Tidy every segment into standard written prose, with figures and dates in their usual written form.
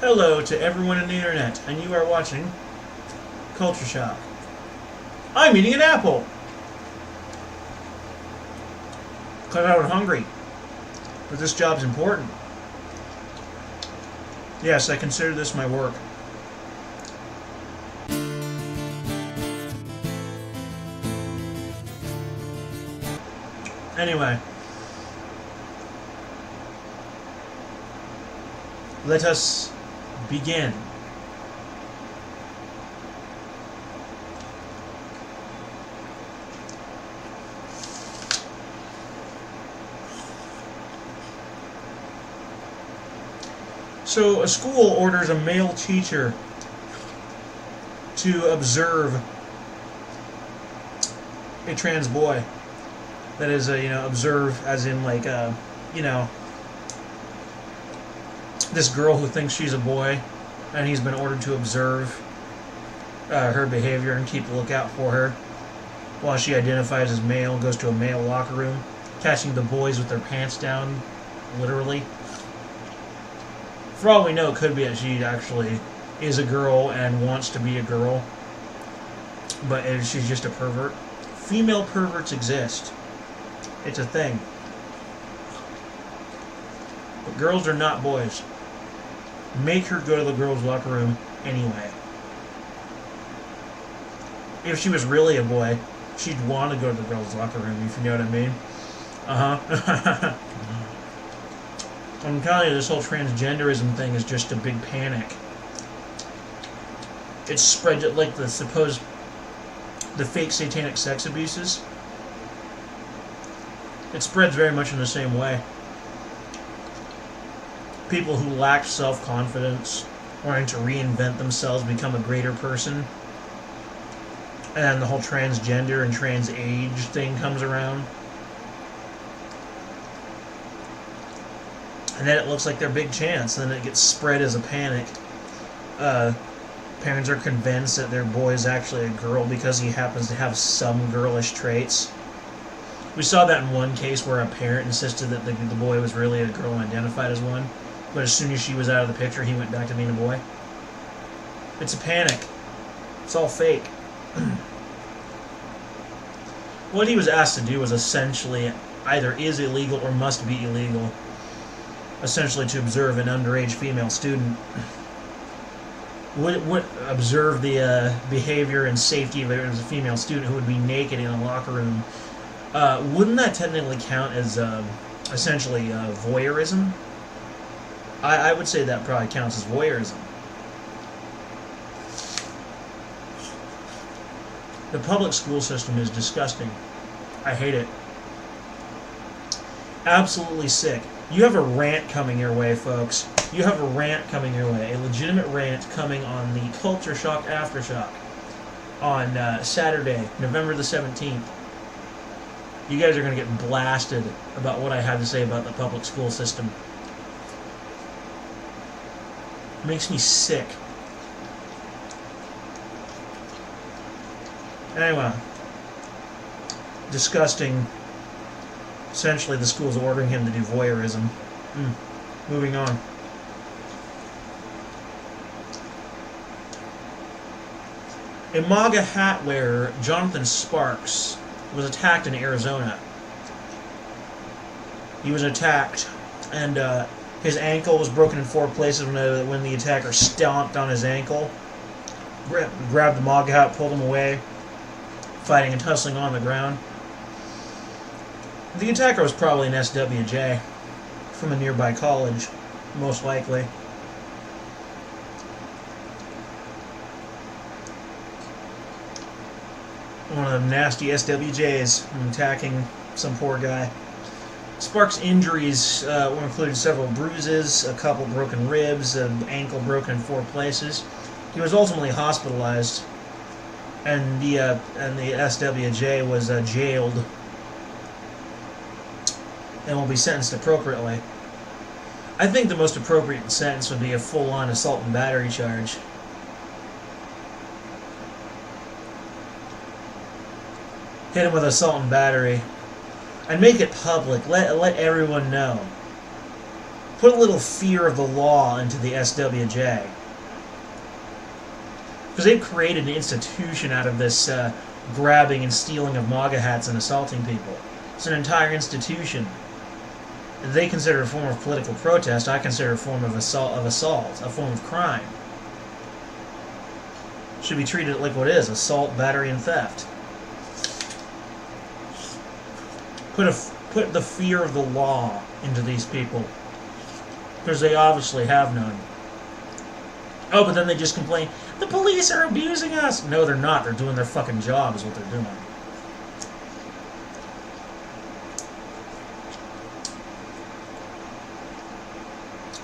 Hello to everyone on the internet, and you are watching Culture Shock. I'm eating an apple! Because I was hungry. But this job's important. Yes, I consider this my work. Anyway. Let us begin. So, a school orders a male teacher to observe a trans boy. That is, observe as in like, this girl who thinks she's a boy, and he's been ordered to observe her behavior and keep a lookout for her while she identifies as male, goes to a male locker room, catching the boys with their pants down, literally. For all we know, it could be that she actually is a girl and wants to be a girl, but she's just a pervert. Female perverts exist. It's a thing. But girls are not boys. Make her go to the girls' locker room anyway. If she was really a boy, she'd want to go to the girls' locker room, if you know what I mean. I'm telling you, this whole transgenderism thing is just a big panic. It's spread like the fake satanic sex abuses. It spreads very much in the same way. People who lack self-confidence, wanting to reinvent themselves, become a greater person, and the whole transgender and trans age thing comes around. And then it looks like their big chance, and then it gets spread as a panic. Parents are convinced that their boy is actually a girl because he happens to have some girlish traits. We saw that in one case where a parent insisted that the boy was really a girl and identified as one. But as soon as she was out of the picture, he went back to being a boy. It's a panic. It's all fake. What he was asked to do was essentially either is illegal or must be illegal. Essentially to observe an underage female student. Would observe the behavior and safety of a female student who would be naked in a locker room. Wouldn't that technically count as essentially voyeurism? I would say that probably counts as voyeurism. The public school system is disgusting. I hate it. Absolutely sick. You have a rant coming your way, folks. You have a rant coming your way. A legitimate rant coming on the Culture Shock Aftershock on Saturday, November the 17th. You guys are going to get blasted about what I had to say about the public school system. It makes me sick. Anyway. Disgusting. Essentially, the school's ordering him to do voyeurism. Moving on. A MAGA hat wearer, Jonathan Sparks, was attacked in Arizona. He was attacked, and his ankle was broken in 4 places when the attacker stomped on his ankle, grabbed the MAGA hat, pulled him away, fighting and tussling on the ground. The attacker was probably an SWJ from a nearby college, most likely. One of them nasty SWJs attacking some poor guy. Sparks' injuries included several bruises, a couple broken ribs, an ankle broken in 4 places. He was ultimately hospitalized, and the SWJ was jailed and will be sentenced appropriately. I think the most appropriate sentence would be a full-on assault and battery charge. Hit him with assault and battery. And make it public. Let everyone know. put a little fear of the law into the SWJ. Because they've created an institution out of this grabbing and stealing of MAGA hats and assaulting people. It's an entire institution. They consider it a form of political protest. I consider it a form of assault, a form of crime. Should be treated like what it is: assault, battery, and theft. Put the fear of the law into these people, because they obviously have none. Oh, but then they just complain, the police are abusing us. No, they're not. They're doing their fucking job is what they're doing.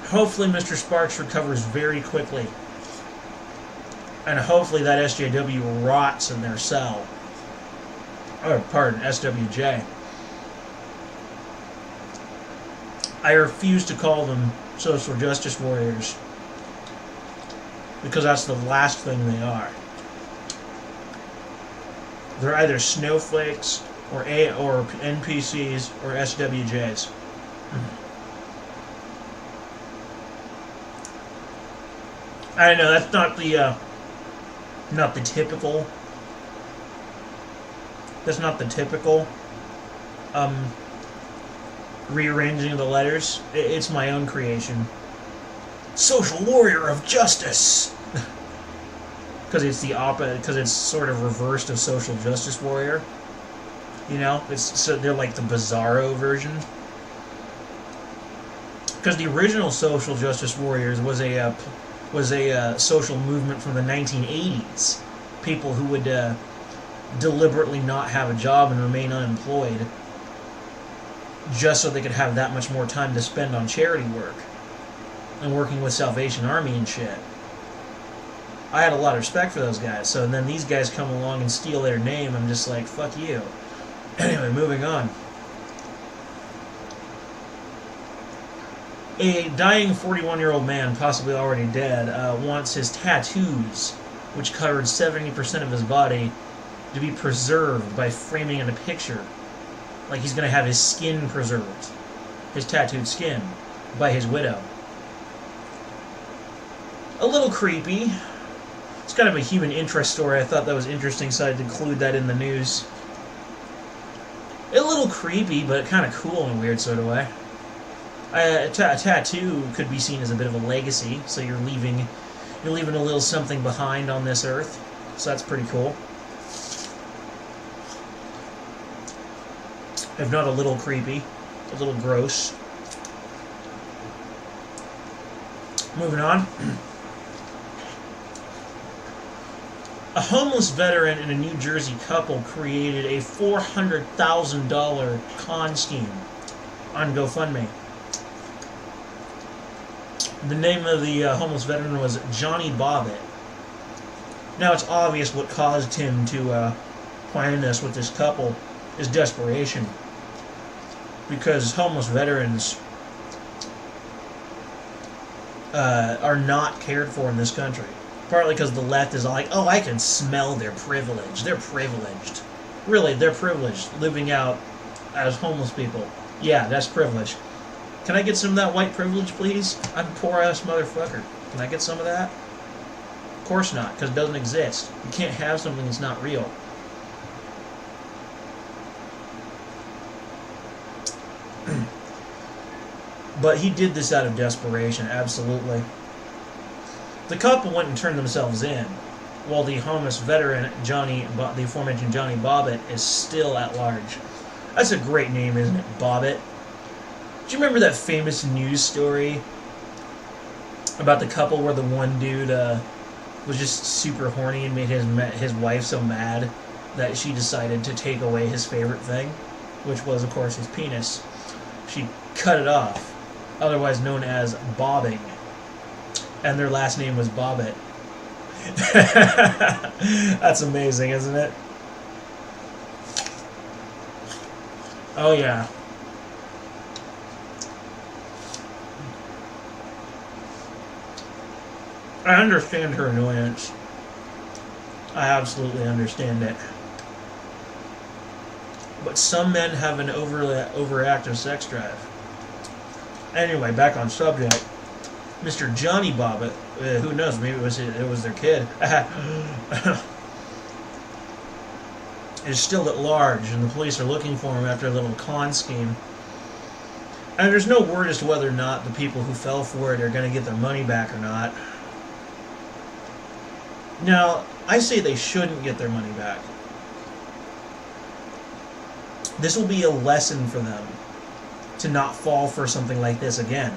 Hopefully Mr. Sparks recovers very quickly. And hopefully that SJW rots in their cell. Or, pardon, SWJ. I refuse to call them social justice warriors, because that's the last thing they are. They're either snowflakes or NPCs or SWJs. I know that's not the typical. That's not the typical rearranging of the letters. It's my own creation. Social warrior of justice. Because it's the opposite. Because it's sort of reversed of social justice warrior. You know, they're like the bizarro version. Because the original social justice warriors was a social movement from the 1980s. People who would deliberately not have a job and remain unemployed, just so they could have that much more time to spend on charity work and working with Salvation Army and shit. I had a lot of respect for those guys. So then these guys come along and steal their name. I'm just like, fuck you. Anyway, moving on. A dying 41-year-old man, possibly already dead, wants his tattoos, which covered 70% of his body, to be preserved by framing in a picture. Like he's going to have his skin preserved. His tattooed skin. By his widow. A little creepy. It's kind of a human interest story. I thought that was interesting, so I'd include that in the news. A little creepy, but kind of cool in a weird sort of way. A tattoo could be seen as a bit of a legacy, so you're leaving a little something behind on this earth. So that's pretty cool. If not a little creepy, a little gross. Moving on. A homeless veteran and a New Jersey couple created a $400,000 con scheme on GoFundMe. The name of the homeless veteran was Johnny Bobbitt. Now it's obvious what caused him to plan this with this couple is desperation. Because homeless veterans are not cared for in this country. Partly because the left is like, oh, I can smell their privilege. They're privileged. Really, they're privileged, living out as homeless people. Yeah, that's privilege. Can I get some of that white privilege, please? I'm a poor-ass motherfucker. Can I get some of that? Of course not, because it doesn't exist. You can't have something that's not real. But he did this out of desperation, absolutely. The couple went and turned themselves in, while the homeless veteran, the aforementioned Johnny Bobbitt, is still at large. That's a great name, isn't it? Bobbitt. Do you remember that famous news story about the couple where the one dude was just super horny and made his wife so mad that she decided to take away his favorite thing, which was, of course, his penis. She cut it off, otherwise known as bobbing, and their last name was Bobbitt. That's amazing, isn't it? Oh yeah. I understand her annoyance. I absolutely understand it. But some men have an overactive sex drive. Anyway, back on subject. Mr. Johnny Bobbitt, who knows, maybe it was their kid, is still at large, and the police are looking for him after a little con scheme. And there's no word as to whether or not the people who fell for it are going to get their money back or not. Now, I say they shouldn't get their money back. This will be a lesson for them to not fall for something like this again.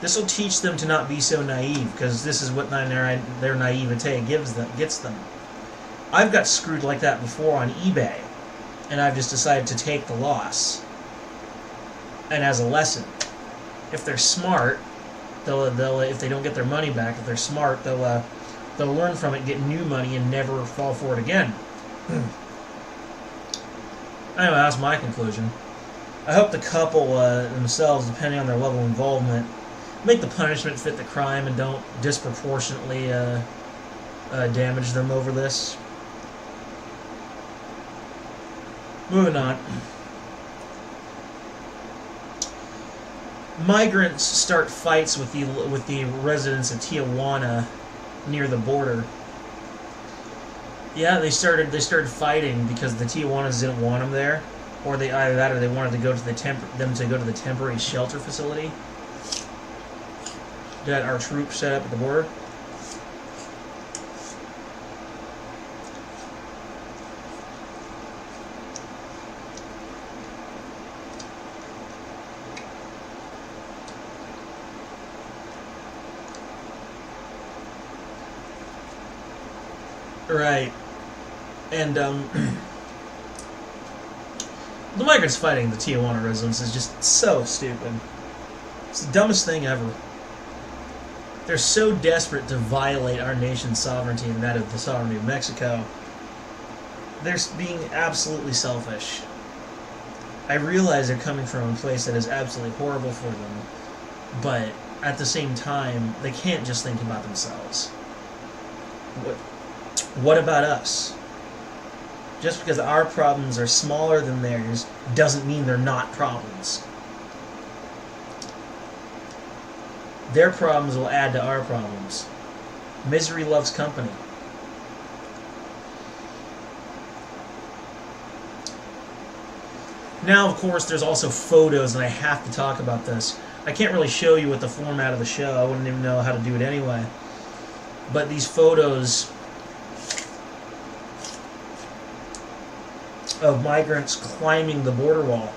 This will teach them to not be so naive, because this is what their naivete gets them. I've got screwed like that before on eBay, and I've just decided to take the loss. And as a lesson, if they're smart, they'll if they don't get their money back, if they're smart, they'll learn from it, get new money, and never fall for it again. Anyway, that's my conclusion. I hope the couple themselves, depending on their level of involvement, make the punishment fit the crime and don't disproportionately damage them over this. Moving on. Migrants start fights with the residents of Tijuana near the border. Yeah, they started fighting because the Tijuanas didn't want them there, or either that or they wanted to go to the temporary shelter facility that our troops set up at the border. Right. And the migrants fighting the Tijuana residents is just so stupid. It's the dumbest thing ever. They're so desperate to violate our nation's sovereignty and that of the sovereignty of Mexico. They're being absolutely selfish. I realize they're coming from a place that is absolutely horrible for them, but at the same time, they can't just think about themselves. What about us? Just because our problems are smaller than theirs doesn't mean they're not problems. Their problems will add to our problems. Misery loves company. Now, of course, there's also photos, and I have to talk about this. I can't really show you with the format of the show. I wouldn't even know how to do it anyway. But these photos of migrants climbing the border wall.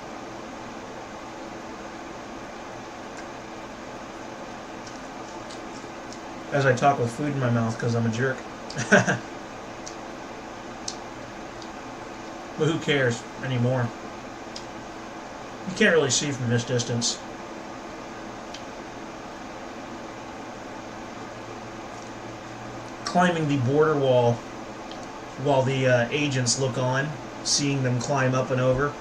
As I talk with food in my mouth because I'm a jerk. But who cares anymore? You can't really see from this distance. Climbing the border wall while the agents look on, seeing them climb up and over.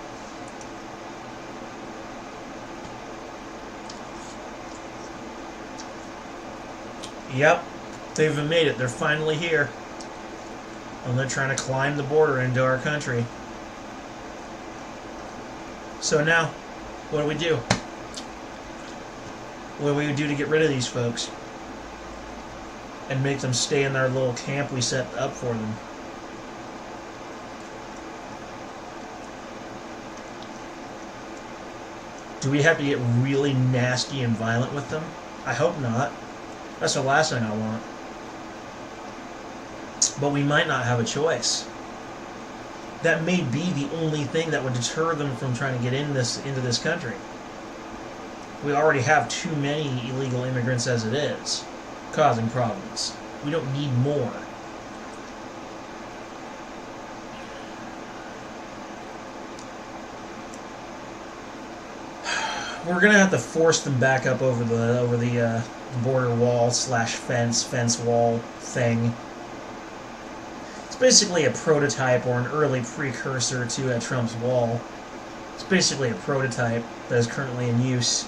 Yep, they've made it. They're finally here. And they're trying to climb the border into our country. So now, what do we do? What do we do to get rid of these folks? And make them stay in our little camp we set up for them? Do we have to get really nasty and violent with them? I hope not. That's the last thing I want. But we might not have a choice. That may be the only thing that would deter them from trying to get into this country. We already have too many illegal immigrants as it is, causing problems. We don't need more. We're gonna have to force them back up over the border wall / fence wall thing. It's basically a prototype or an early precursor to Trump's wall. It's basically a prototype that is currently in use.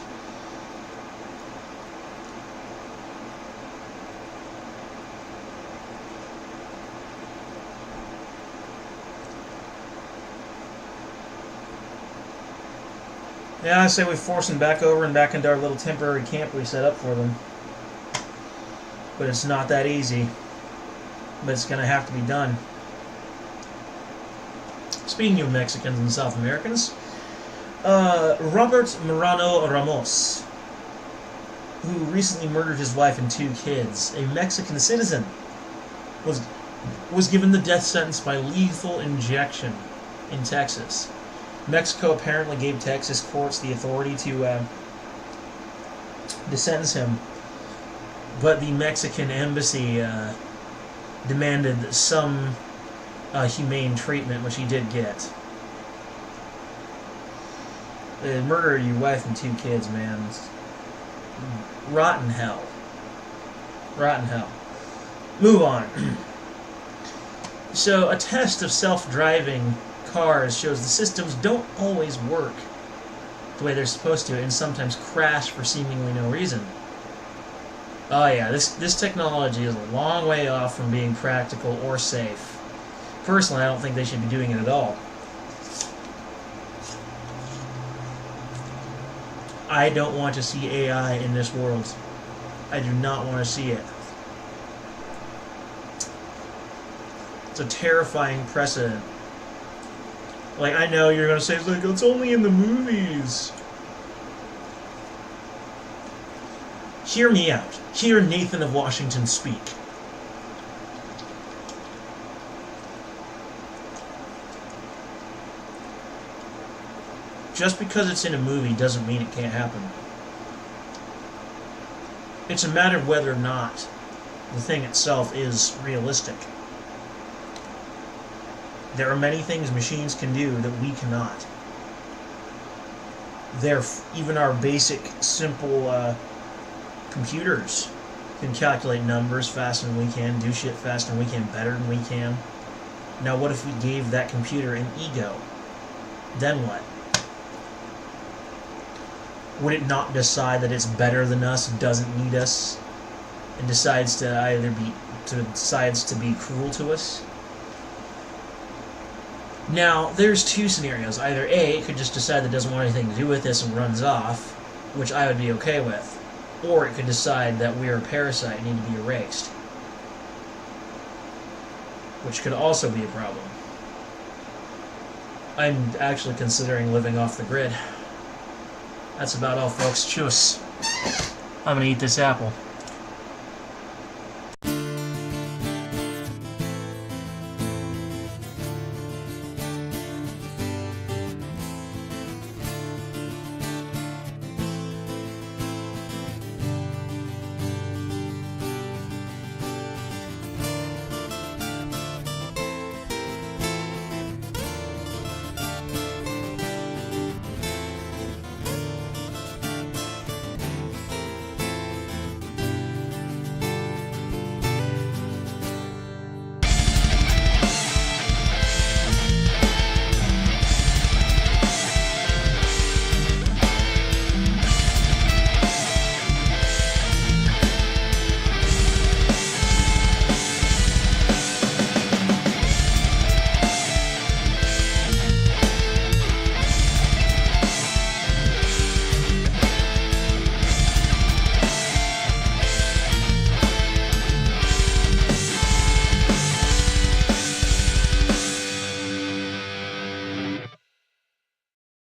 Yeah, I say we force them back over and back into our little temporary camp we set up for them. But it's not that easy. But it's going to have to be done. Speaking of Mexicans and South Americans, Robert Morano Ramos, who recently murdered his wife and 2 kids, a Mexican citizen, was given the death sentence by lethal injection in Texas. Mexico apparently gave Texas courts the authority to sentence him, but the Mexican embassy demanded some humane treatment, which he did get. The murder of your wife and 2 kids, man. Rotten hell. Rotten hell. Move on. So, a test of self-driving cars shows the systems don't always work the way they're supposed to, and sometimes crash for seemingly no reason. Oh yeah, this technology is a long way off from being practical or safe. Personally, I don't think they should be doing it at all. I don't want to see AI in this world. I do not want to see it. It's a terrifying precedent. Like, I know you're going to say, it's only in the movies. Hear me out. Hear Nathan of Washington speak. Just because it's in a movie doesn't mean it can't happen. It's a matter of whether or not the thing itself is realistic. There are many things machines can do that we cannot. Even our basic, simple computers can calculate numbers faster than we can, do shit faster than we can, better than we can. Now, what if we gave that computer an ego? Then what? Would it not decide that it's better than us, doesn't need us, and decides to be cruel to us? Now, there's 2 scenarios. Either A, it could just decide that it doesn't want anything to do with this and runs off, which I would be okay with. Or it could decide that we're a parasite and need to be erased, which could also be a problem. I'm actually considering living off the grid. That's about all, folks. Cheers. I'm gonna eat this apple.